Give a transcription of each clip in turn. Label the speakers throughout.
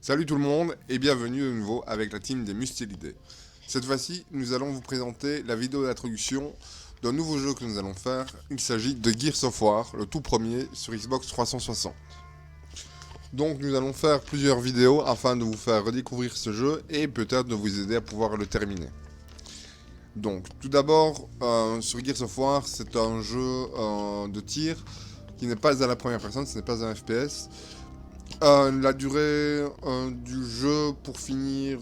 Speaker 1: Salut tout le monde et bienvenue de nouveau avec la team des Mustélidés. Cette fois-ci, nous allons vous présenter la vidéo d'introduction d'un nouveau jeu que nous allons faire. Il s'agit de Gears of War, le tout premier sur Xbox 360. Donc nous allons faire plusieurs vidéos afin de vous faire redécouvrir ce jeu et peut-être de vous aider à pouvoir le terminer. Donc tout d'abord, sur Gears of War, c'est un jeu de tir qui n'est pas à la première personne, ce n'est pas un FPS. La durée du jeu pour finir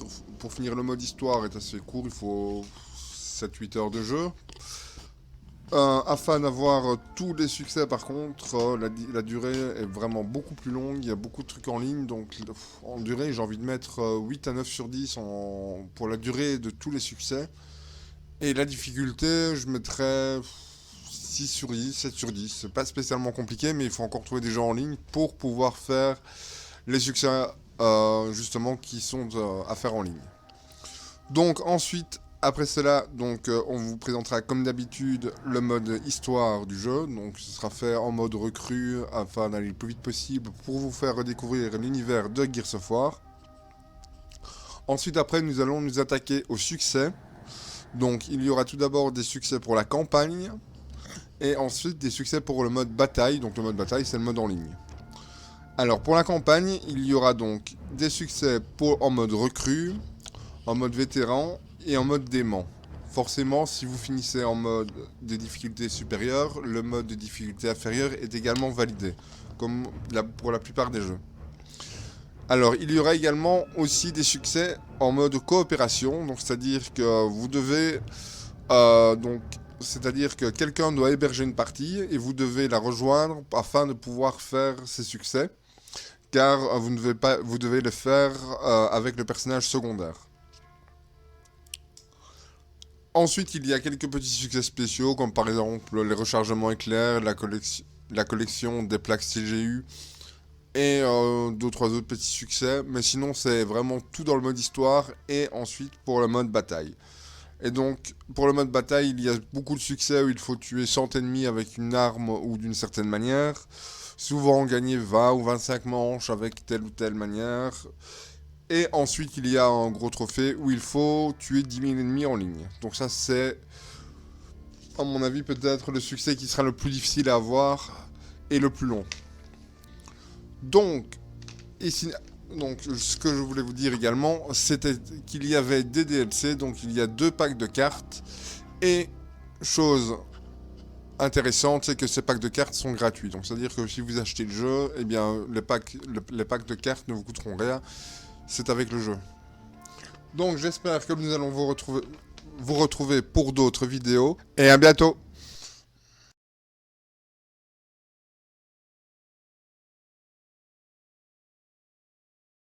Speaker 1: le mode histoire est assez court, il faut 7-8 heures de jeu. Afin d'avoir tous les succès par contre, la durée est vraiment beaucoup plus longue, il y a beaucoup de trucs en ligne, donc en durée j'ai envie de mettre 8 à 9 sur 10 pour la durée de tous les succès. Et la difficulté, je mettrais 6 sur 10, 7 sur 10. C'est pas spécialement compliqué, mais il faut encore trouver des gens en ligne pour pouvoir faire les succès justement qui sont à faire en ligne. Donc ensuite, après cela, on vous présentera comme d'habitude le mode histoire du jeu. Donc ce sera fait en mode recrue afin d'aller le plus vite possible pour vous faire redécouvrir l'univers de Gears of War. Ensuite après, nous allons nous attaquer au succès. Donc il y aura tout d'abord des succès pour la campagne. Et ensuite des succès pour le mode bataille. Donc le mode bataille, c'est le mode en ligne. Alors pour la campagne, il y aura donc des succès en mode recrue, en mode vétéran et en mode dément. Forcément, si vous finissez en mode de difficulté supérieure, le mode de difficulté inférieure est également validé, comme pour la plupart des jeux. Alors il y aura également aussi des succès en mode coopération, donc c'est-à-dire que vous devez c'est-à-dire que quelqu'un doit héberger une partie et vous devez la rejoindre afin de pouvoir faire ces succès. Car vous devez le faire avec le personnage secondaire. Ensuite, il y a quelques petits succès spéciaux, comme par exemple les rechargements éclairs, la collection des plaques CGU, et d'autres autres petits succès. Mais sinon, c'est vraiment tout dans le mode histoire, et ensuite pour le mode bataille. Et donc, pour le mode bataille, il y a beaucoup de succès où il faut tuer 100 ennemis avec une arme ou d'une certaine manière. Souvent gagner 20 ou 25 manches avec telle ou telle manière. Et ensuite, il y a un gros trophée où il faut tuer 10 000 ennemis en ligne. Donc ça, c'est, à mon avis, peut-être le succès qui sera le plus difficile à avoir et le plus long. Donc, ce que je voulais vous dire également, c'était qu'il y avait des DLC, donc il y a 2 packs de cartes. Et, chose intéressante, c'est que ces packs de cartes sont gratuits. Donc c'est-à-dire que si vous achetez le jeu, eh bien les packs de cartes ne vous coûteront rien. C'est avec le jeu. Donc j'espère que nous allons vous retrouver pour d'autres vidéos. Et à bientôt.